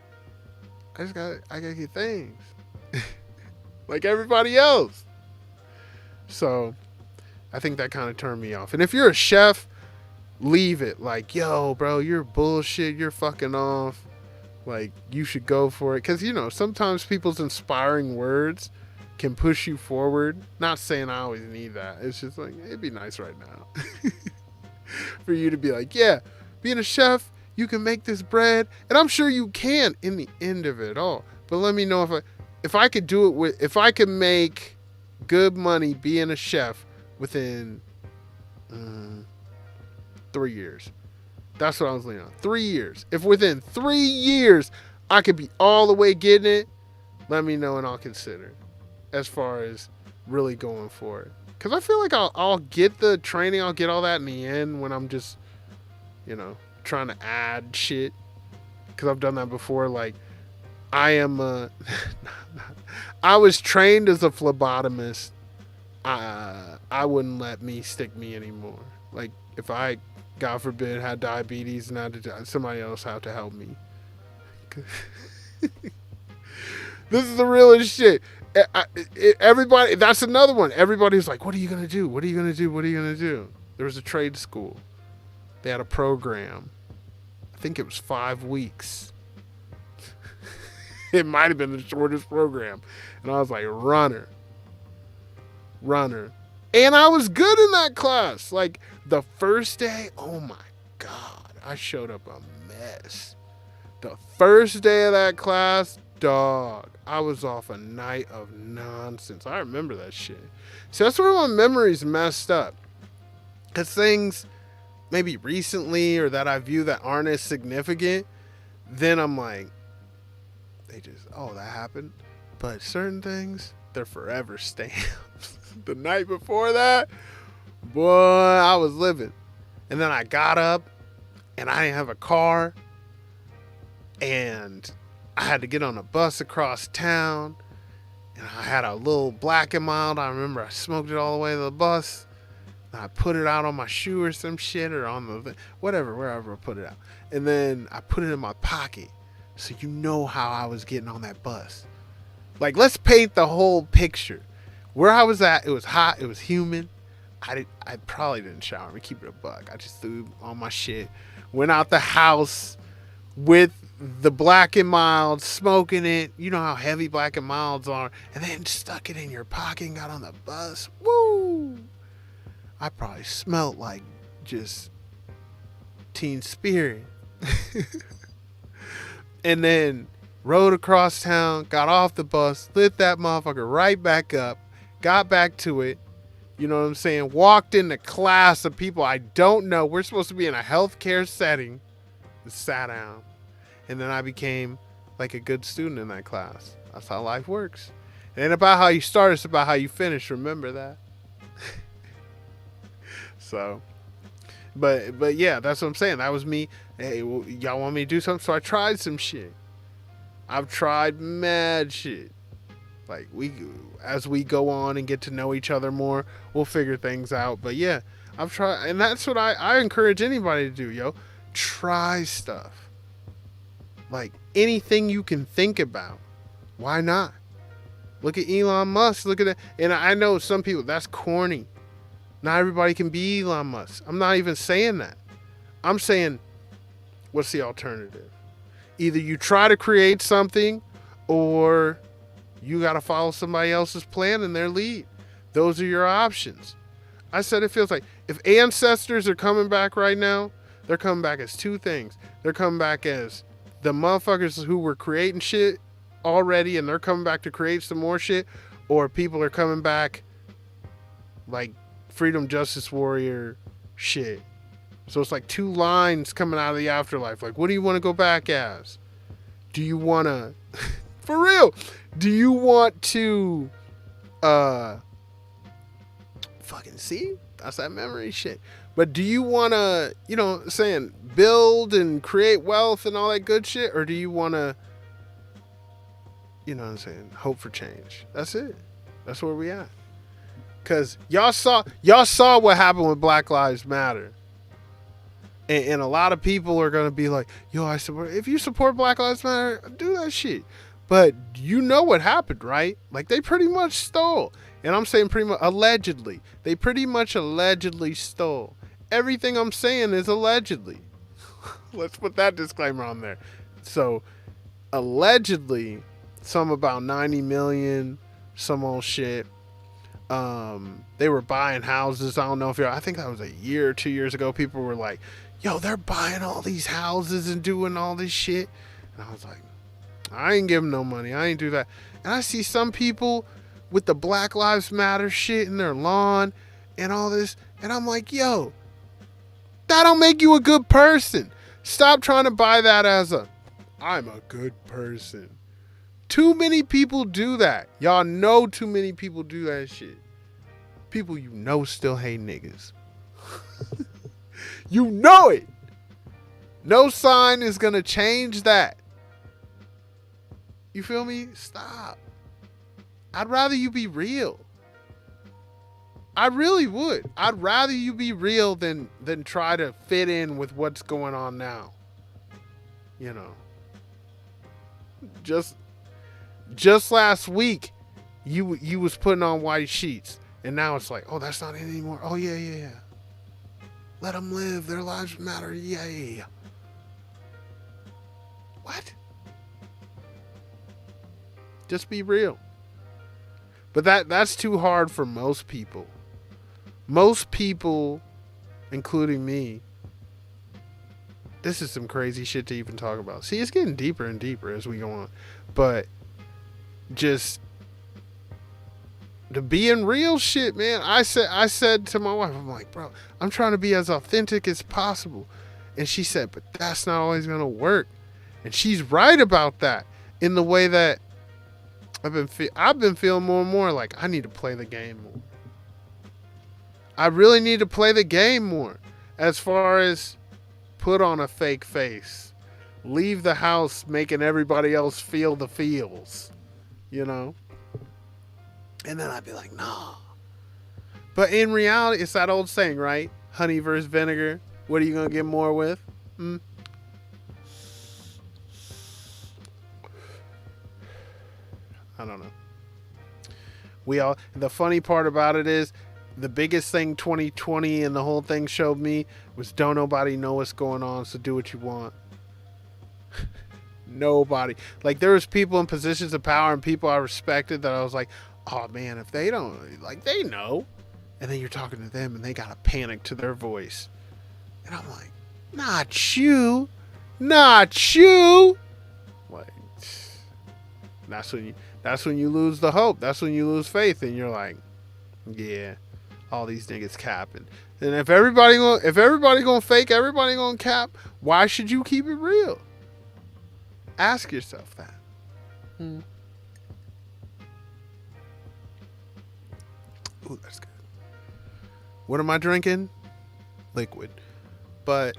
S1: get things. Like everybody else. So I think that kind of turned me off. And if you're a chef, leave it. Like, yo, bro, you're bullshit. You're fucking off. Like, you should go for it. Because, sometimes people's inspiring words can push you forward. Not saying I always need that. It's just like, it'd be nice right now. For you to be like, yeah, being a chef, you can make this bread. And I'm sure you can in the end of it all. But let me know if I could do it if I could make good money being a chef within 3 years. That's what I was leaning on. 3 years. If within 3 years I could be all the way getting it, let me know and I'll consider it as far as really going for it. Because I feel like I'll get the training, I'll get all that in the end when I'm just, trying to add shit. Because I've done that before. Like, I was trained as a phlebotomist. I wouldn't let me stick me anymore. Like, if I, God forbid, had diabetes and somebody else had to help me. This is the realest shit. Everybody, that's another one. Everybody's like, what are you going to do? What are you going to do? What are you going to do? There was a trade school. They had a program. I think it was 5 weeks. It might have been the shortest program. And I was like, runner. And I was good in that class. Like, the first day, oh my God, I showed up a mess. The first day of that class, dog, I was off a night of nonsense. I remember that shit. So that's where my memory's messed up. Because things maybe recently or that I view that aren't as significant, then I'm like, that happened. But certain things, they're forever stamps. The night before that, boy, I was living. And then I got up and I didn't have a car. And I had to get on a bus across town. And I had a little Black and Mild. I remember I smoked it all the way to the bus. And I put it out on my shoe or some shit, or on the wherever I put it out. And then I put it in my pocket. So you know how I was getting on that bus. Like, let's paint the whole picture. Where I was at, it was hot, it was humid. I probably didn't shower. We keep it a buck. I just threw all my shit. Went out the house with the Black and Mild, smoking it. You know how heavy Black and Milds are. And then stuck it in your pocket and got on the bus. Woo! I probably smelled like just Teen Spirit. And then rode across town, got off the bus, lit that motherfucker right back up, got back to it. You know what I'm saying? Walked into class of people I don't know. We're supposed to be in a healthcare setting. And sat down. And then I became like a good student in that class. That's how life works. It ain't about how you start, it's about how you finish. Remember that. So, but yeah, that's what I'm saying. That was me. Hey, well, y'all want me to do something? So I tried some shit. I've tried mad shit. Like as we go on and get to know each other more, we'll figure things out. But yeah, I've tried, and that's what I encourage anybody to do, yo. Try stuff. Like anything you can think about. Why not? Look at Elon Musk. Look at that. And I know some people, that's corny. Not everybody can be Elon Musk. I'm not even saying that. I'm saying, what's the alternative? Either you try to create something or you got to follow somebody else's plan and their lead. Those are your options. I said it feels like if ancestors are coming back right now, they're coming back as two things. They're coming back as the motherfuckers who were creating shit already and they're coming back to create some more shit, or people are coming back like freedom justice warrior shit. So it's like two lines coming out of the afterlife. Like, what do you want to go back as? Do you want to, for real, do you want to, fucking see? That's that memory shit. But do you want to, saying build and create wealth and all that good shit? Or do you want to, hope for change? That's it. That's where we at. Because y'all saw what happened with Black Lives Matter. And a lot of people are going to be like, yo, if you support Black Lives Matter, do that shit. But you know what happened, right? Like, they pretty much stole. And I'm saying pretty much allegedly. They pretty much allegedly stole. Everything I'm saying is allegedly. Let's put that disclaimer on there. So, allegedly, some about 90 million, some old shit. They were buying houses. I don't know if I think that was a year or 2 years ago. People were like, yo, they're buying all these houses and doing all this shit. And I was like, I ain't giving no money. I ain't do that. And I see some people with the Black Lives Matter shit in their lawn and all this. And I'm like, yo, that don't make you a good person. Stop trying to buy that as I'm a good person. Too many people do that. Y'all know too many people do that shit. People still hate niggas. You know it. No sign is going to change that. You feel me? Stop. I'd rather you be real. I really would. I'd rather you be real than try to fit in with what's going on now. Just last week, you was putting on white sheets, and now it's like, oh, that's not it anymore. Oh yeah. Let them live. Their lives matter. Yeah. What? Just be real. But that's too hard for most people. Most people, including me, this is some crazy shit to even talk about. See, it's getting deeper and deeper as we go on. But just to being real shit, man. I said to my wife, I'm like, bro, I'm trying to be as authentic as possible. And she said, but that's not always going to work. And she's right about that, in the way that I've been feeling more and more like I need to play the game more. I really need to play the game more, as far as put on a fake face, leave the house making everybody else feel the feels, And then I'd be like, nah. But in reality, it's that old saying, right? Honey versus vinegar. What are you going to get more with? I don't know. The funny part about it is, the biggest thing 2020 and the whole thing showed me was don't nobody know what's going on, so do what you want. Nobody. Like, there was people in positions of power and people I respected that I was like, oh man, if they don't, like, they know. And then you're talking to them and they got a panic to their voice. And I'm like, not you. Like, that's when you lose the hope. That's when you lose faith, and you're like, yeah, all these niggas capping. And if everybody gonna fake, everybody gonna cap, why should you keep it real? Ask yourself that. Ooh, that's good. What am I drinking? liquid. But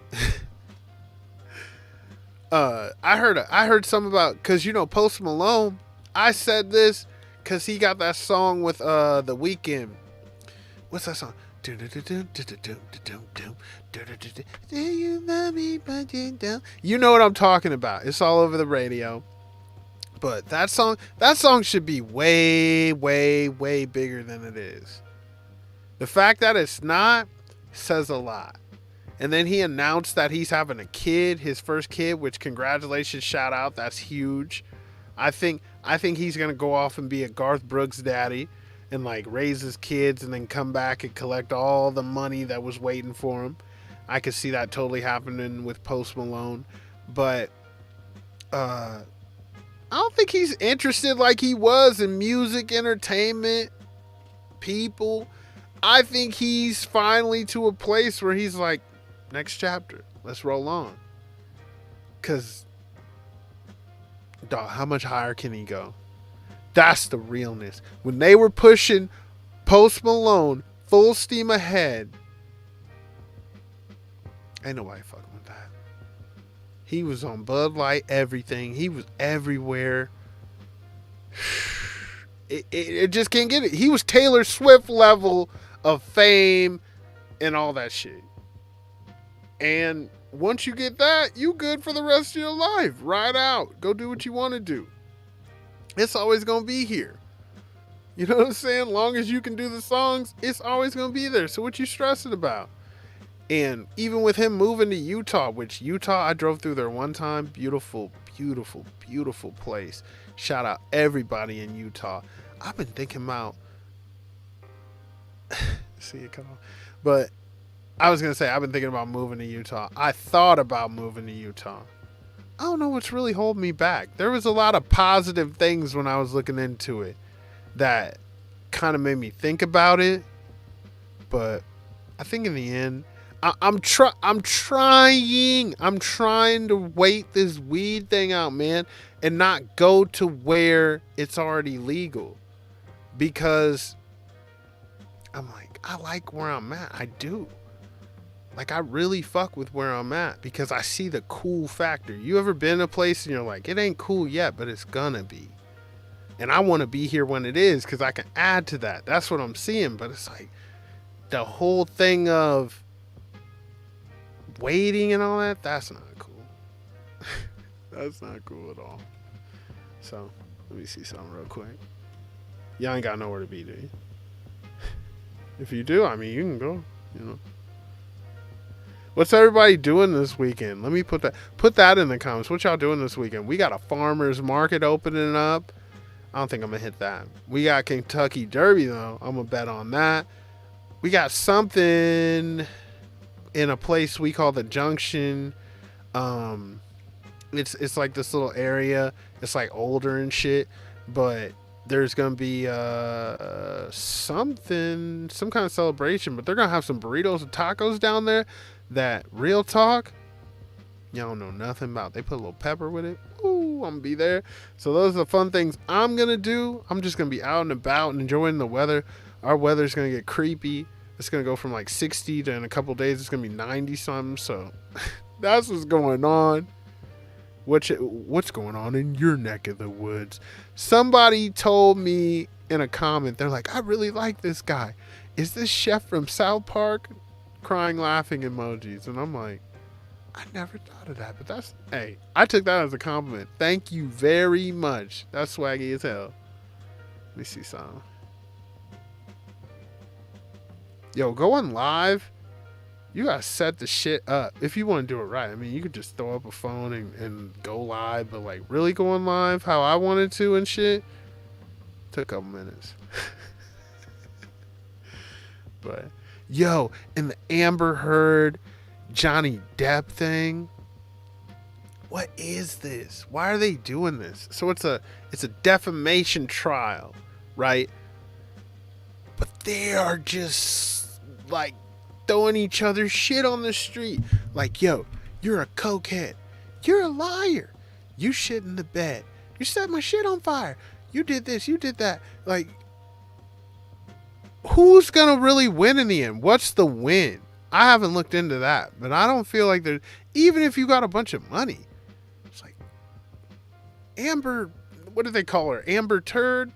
S1: I heard something about, because Post Malone. I said this because he got that song with The Weeknd. What's that song? You know what I'm talking about. It's all over the radio. But that song should be way, way, way bigger than it is. The fact that it's not says a lot. And then he announced that he's having a kid, his first kid, which congratulations, shout out. That's huge. I think he's gonna go off and be a Garth Brooks daddy and like raise his kids and then come back and collect all the money that was waiting for him. I could see that totally happening with Post Malone. But I don't think he's interested like he was in music, entertainment, people. I think he's finally to a place where he's like, next chapter, let's roll on. Because, dog, how much higher can he go? That's the realness. When they were pushing Post Malone full steam ahead, ain't nobody fucking with that. He was on Bud Light, everything. He was everywhere. It just can't get it. He was Taylor Swift level of fame and all that shit. And once you get that, you good for the rest of your life. Ride out. Go do what you want to do. It's always going to be here. You know what I'm saying? Long as you can do the songs, it's always going to be there. So what you stressing about? And even with him moving to Utah, which Utah, I drove through there one time. Beautiful, beautiful, beautiful place. Shout out everybody in Utah. I've been thinking about... See it come on. But I was going to say, I've been thinking about moving to Utah. I thought about moving to Utah. I don't know what's really holding me back. There was a lot of positive things when I was looking into it that kind of made me think about it. But I think in the end, I'm trying to wait this weed thing out, man, and not go to where it's already legal. Because I'm like, I like where I'm at. I do. Like, I really fuck with where I'm at because I see the cool factor. You ever been in a place and you're like, it ain't cool yet, but it's gonna be. And I want to be here when it is because I can add to that. That's what I'm seeing. But it's like the whole thing of waiting and all that, that's not cool. That's not cool at all. So, let me see something real quick. Y'all ain't got nowhere to be, do you? If you do, I mean, you can go, you know. What's everybody doing this weekend? Let me put that in the comments. What y'all doing this weekend? We got a farmer's market opening up. I don't think I'm going to hit that. We got Kentucky Derby, though. I'm going to bet on that. We got something in a place we call the Junction. It's like this little area. It's like older and shit. But there's going to be some kind of celebration. But they're going to have some burritos and tacos down there that, real talk, y'all don't know nothing about. They put a little pepper with it. Ooh, I'm going to be there. So those are the fun things I'm going to do. I'm just going to be out and about and enjoying the weather. Our weather's going to get creepy. It's going to go from like 60 to in a couple days it's going to be 90 something. So that's what's going on. What's going on in your neck of the woods? Somebody told me in a comment, they're like, I really like this guy. Is this chef from South Park? Crying, laughing emojis. And I'm like, I never thought of that. But hey, I took that as a compliment. Thank you very much. That's swaggy as hell. Let me see something. Yo, going live, you gotta set the shit up if you want to do it right. I mean, you could just throw up a phone and go live, but like really going live how I wanted to and shit took a couple minutes. But yo, in the Amber Heard Johnny Depp thing, what is this? Why are they doing this? So it's a defamation trial, right? But they are just like throwing each other shit on the street. Like, yo, you're a cokehead. You're a liar. You shit in the bed. You set my shit on fire. You did this. You did that. Like, who's gonna really win in the end? What's the win? I haven't looked into that, but I don't feel like there. Even if you got a bunch of money, it's like Amber. What did they call her? Amber Turd.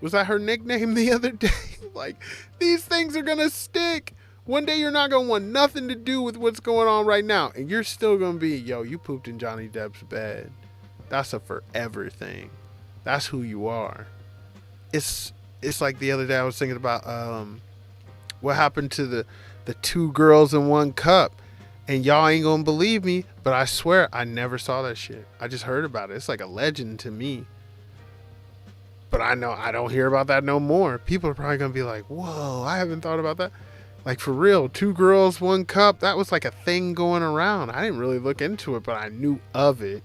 S1: Was that her nickname the other day? Like, these things are gonna stick. One day you're not gonna want nothing to do with what's going on right now, and you're still gonna be, yo, you pooped in Johnny Depp's bed. That's a forever thing. That's who you are. It's like the other day I was thinking about what happened to the two girls in one cup, and y'all ain't gonna believe me, but I swear I never saw that shit. I just heard about it. It's like a legend to me. But I know I don't hear about that no more. People are probably gonna be like, whoa, I haven't thought about that. Like, for real, two girls, one cup. That was like a thing going around. I didn't really look into it, but I knew of it.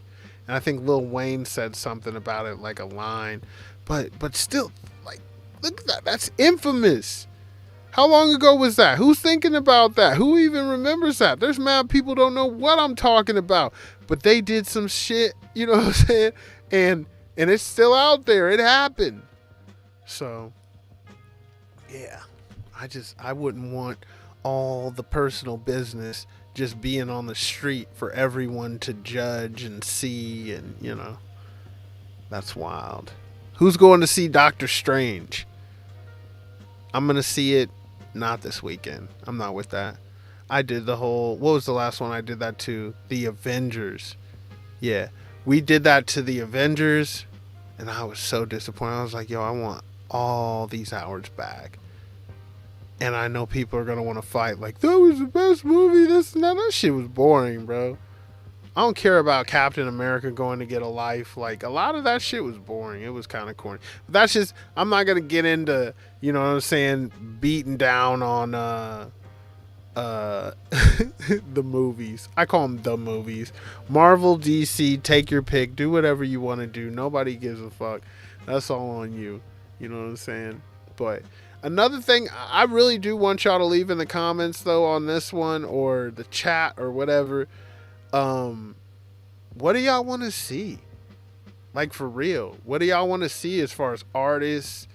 S1: And I think Lil Wayne said something about it, like a line. But still, like, look at that. That's infamous. How long ago was that? Who's thinking about that? Who even remembers that? There's mad people don't know what I'm talking about. But they did some shit, you know what I'm saying? And it's still out there. It happened. So, yeah. I wouldn't want all the personal business just being on the street for everyone to judge and see, and, you know. That's wild. Who's going to see Doctor Strange? I'm going to see it not this weekend. I'm not with that. I did the whole... What was the last one I did that to? The Avengers. Yeah. We did that to the Avengers, and I was so disappointed. I was like, yo, I want all these hours back. And I know people are going to want to fight. Like, that was the best movie. This and that. That shit was boring, bro. I don't care about Captain America going to get a life. Like, a lot of that shit was boring. It was kind of corny. But that's just... I'm not going to get into, you know what I'm saying, beating down on... the movies. I call them the movies. Marvel, DC, take your pick. Do whatever you want to do. Nobody gives a fuck. That's all on you. You know what I'm saying? But another thing, I really do want y'all to leave in the comments, though, on this one, or the chat, or whatever. What do y'all want to see? Like, for real. What do y'all want to see as far as artists?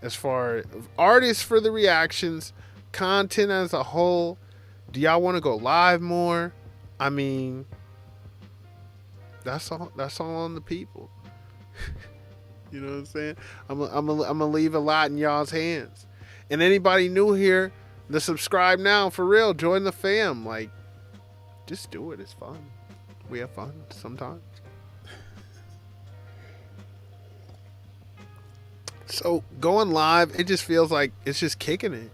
S1: As far as artists for the reactions, content as a whole. Do y'all want to go live more? I mean, that's all on the people. You know what I'm saying? I'm gonna leave a lot in y'all's hands. And anybody new here, to subscribe now, for real. Join the fam. Like, just do it. It's fun. We have fun sometimes. So going live, it just feels like it's just kicking it.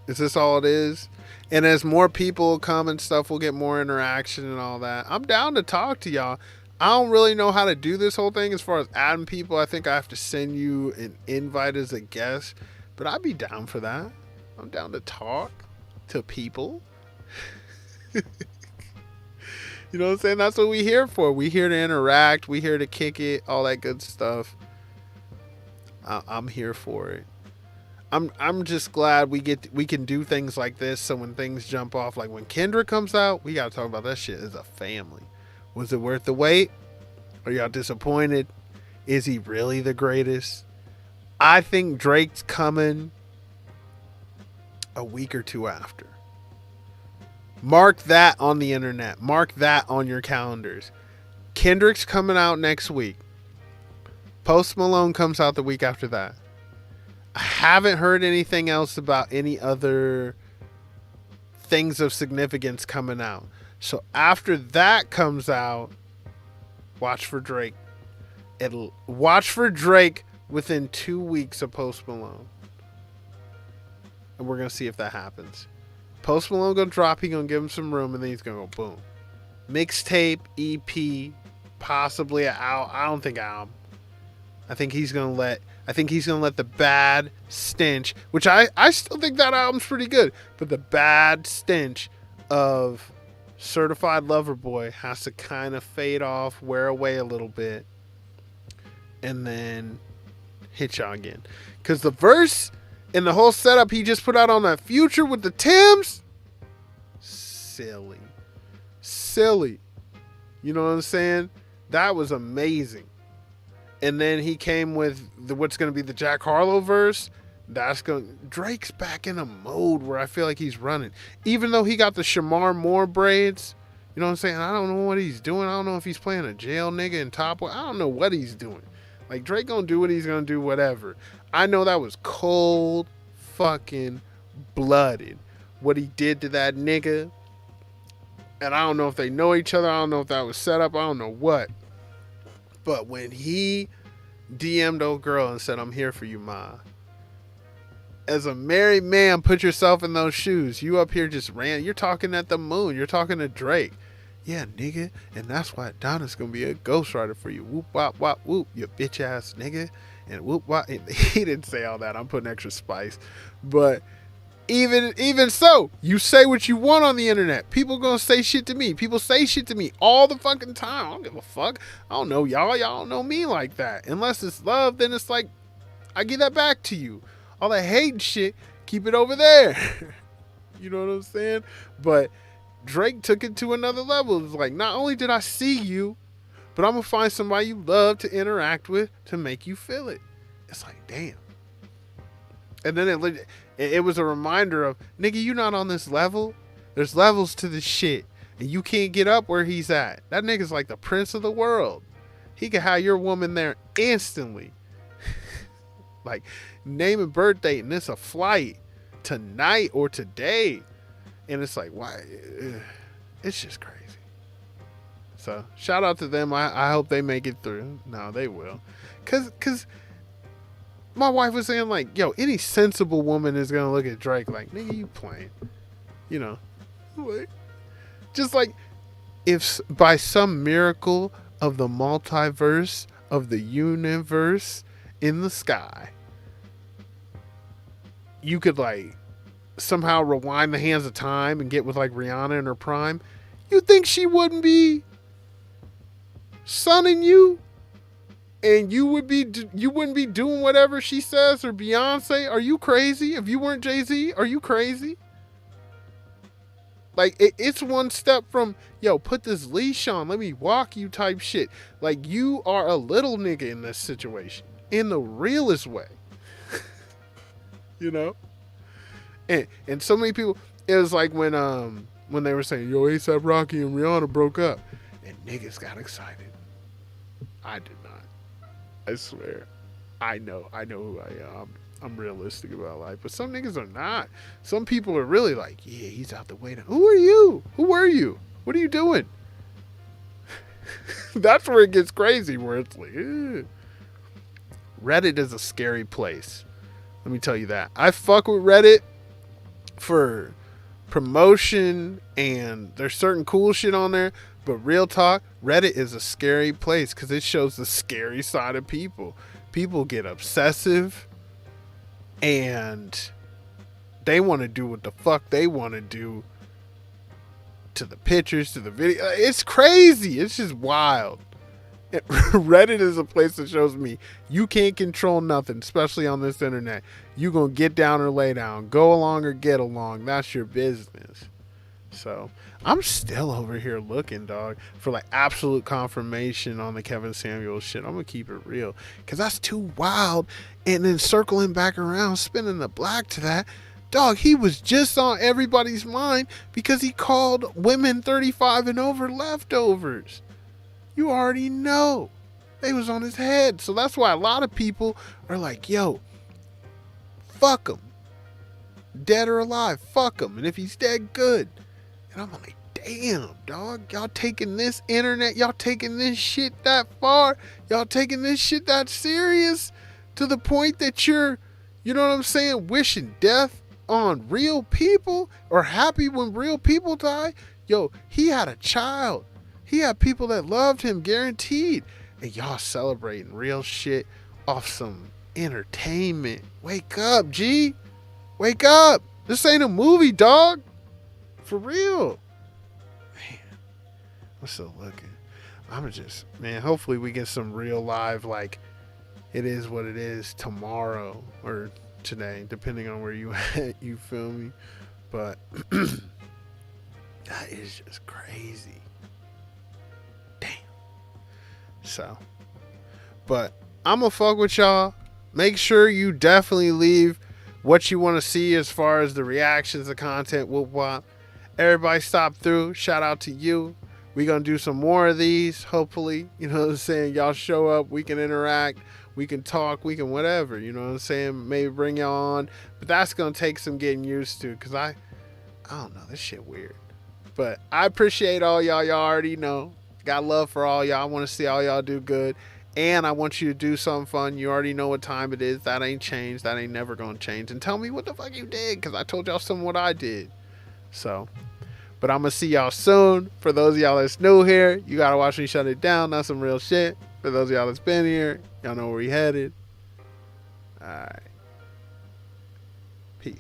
S1: Is this all it is? And as more people come and stuff, we'll get more interaction and all that. I'm down to talk to y'all. I don't really know how to do this whole thing as far as adding people. I think I have to send you an invite as a guest. But I'd be down for that. I'm down to talk to people. You know what I'm saying? That's what we're here for. We're here to interact. We're here to kick it. All that good stuff. I'm here for it. I'm just glad we can do things like this. So when things jump off, like when Kendrick comes out, we gotta talk about that shit as a family. Was it worth the wait? Are y'all disappointed? Is he really the greatest? I think Drake's coming a week or two after. Mark that on the internet. Mark that on your calendars. Kendrick's coming out next week. Post Malone comes out the week after that. I haven't heard anything else about any other things of significance coming out. So after that comes out, watch for Drake. Watch for Drake within 2 weeks of Post Malone. And we're going to see if that happens. Post Malone going to drop, he's going to give him some room, and then he's going to go boom. Mixtape, EP, possibly an album. I don't think album. I think he's gonna let the bad stench, which I still think that album's pretty good, but the bad stench of Certified Lover Boy has to kind of fade off, wear away a little bit, and then hit y'all again. Because the verse and the whole setup he just put out on that Future with the Timbs, silly. You know what I'm saying? That was amazing. And then he came with what's going to be the Jack Harlow verse. Drake's back in a mode where I feel like he's running. Even though he got the Shamar Moore braids, you know what I'm saying? I don't know what he's doing. I don't know if he's playing a jail nigga in Top Boy. I don't know what he's doing. Like, Drake gonna do what he's gonna do, whatever. I know that was cold fucking blooded what he did to that nigga. And I don't know if they know each other. I don't know if that was set up. I don't know what. But when he DM'd old girl and said, "I'm here for you, ma." As a married man, put yourself in those shoes. You up here just ran. You're talking at the moon. You're talking to Drake. Yeah, nigga. And that's why Donna's going to be a ghostwriter for you. Whoop, wop, wop, whoop. You bitch ass nigga. And whoop, wop. And he didn't say all that. I'm putting extra spice. But even so, you say what you want on the internet. People going to say shit to me. People say shit to me all the fucking time. I don't give a fuck. I don't know y'all. Y'all don't know me like that. Unless it's love, then it's like, I give that back to you. All that hate and shit, keep it over there. You know what I'm saying? But Drake took it to another level. It's like, not only did I see you, but I'm going to find somebody you love to interact with to make you feel it. It's like, damn. And then it was a reminder of, nigga, you not on this level. There's levels to this shit. And you can't get up where he's at. That nigga's like the prince of the world. He can have your woman there instantly. Like, name a birth date and it's a flight tonight or today. And it's like, why? It's just crazy. So, shout out to them. I hope they make it through. No, they will. Because my wife was saying, like, yo, any sensible woman is going to look at Drake like, nigga, you playing. You know? Like, just like, if by some miracle of the multiverse, of the universe, in the sky, you could like somehow rewind the hands of time and get with like Rihanna in her prime, you think she wouldn't be sunning you, and you wouldn't be doing whatever she says, or Beyonce? Are you crazy? If you weren't Jay-Z, are you crazy? Like, it's one step from, yo, put this leash on, let me walk you type shit. Like, you are a little nigga in this situation. In the realest way. You know? And so many people, it was like when they were saying, yo, A$AP Rocky and Rihanna broke up. And niggas got excited. I did not. I swear. I know who I am. I'm realistic about life. But some niggas are not. Some people are really like, yeah, he's out the way now. Who are you? Who were you? What are you doing? That's where it gets crazy, where it's like, ew. Reddit is a scary place. Let me tell you that. I fuck with Reddit for promotion, and there's certain cool shit on there. But real talk, Reddit is a scary place because it shows the scary side of people. People get obsessive, and they want to do what the fuck they want to do to the pictures, to the video. It's crazy. It's just wild. Reddit is a place that shows me you can't control nothing, especially on this internet. You gonna get down or lay down, go along or get along. That's your business. So I'm still over here looking, dog, for like absolute confirmation on the Kevin Samuels shit. I'm gonna keep it real because that's too wild. And then circling back around, spinning the black to that, dog, he was just on everybody's mind because he called women 35 and over leftovers. You already know. They was on his head. So that's why a lot of people are like, yo, fuck him. Dead or alive, fuck him. And if he's dead, good. And I'm like, damn, dog. Y'all taking this internet, y'all taking this shit that far, y'all taking this shit that serious to the point that you're, you know what I'm saying, wishing death on real people or happy when real people die. Yo, he had a child. He had people that loved him, guaranteed. And y'all celebrating real shit off some entertainment. Wake up, G. Wake up. This ain't a movie, dog. For real. Man, I'm still looking. Man, hopefully we get some real live, like, it is what it is tomorrow or today, depending on where you at. You feel me? But that is just crazy. So, but I'm gonna fuck with y'all. Make sure you definitely leave what you want to see as far as the reactions, the content, whoop wop. Everybody stop through. Shout out to you. We gonna do some more of these, hopefully. You know what I'm saying? Y'all show up, we can interact, we can talk, we can whatever, you know what I'm saying? Maybe bring y'all on. But that's gonna take some getting used to, cause I don't know, this shit weird. But I appreciate all y'all. Y'all already know. Got love for all y'all. I want to see all y'all do good. And I want you to do something fun. You already know what time it is. That ain't changed. That ain't never gonna change. And tell me what the fuck you did, cause I told y'all some of what I did. So, but I'm gonna see y'all soon. For those of y'all that's new here, you gotta watch me shut it down. That's some real shit. For those of y'all that's been here, y'all know where we headed. Alright. Peace.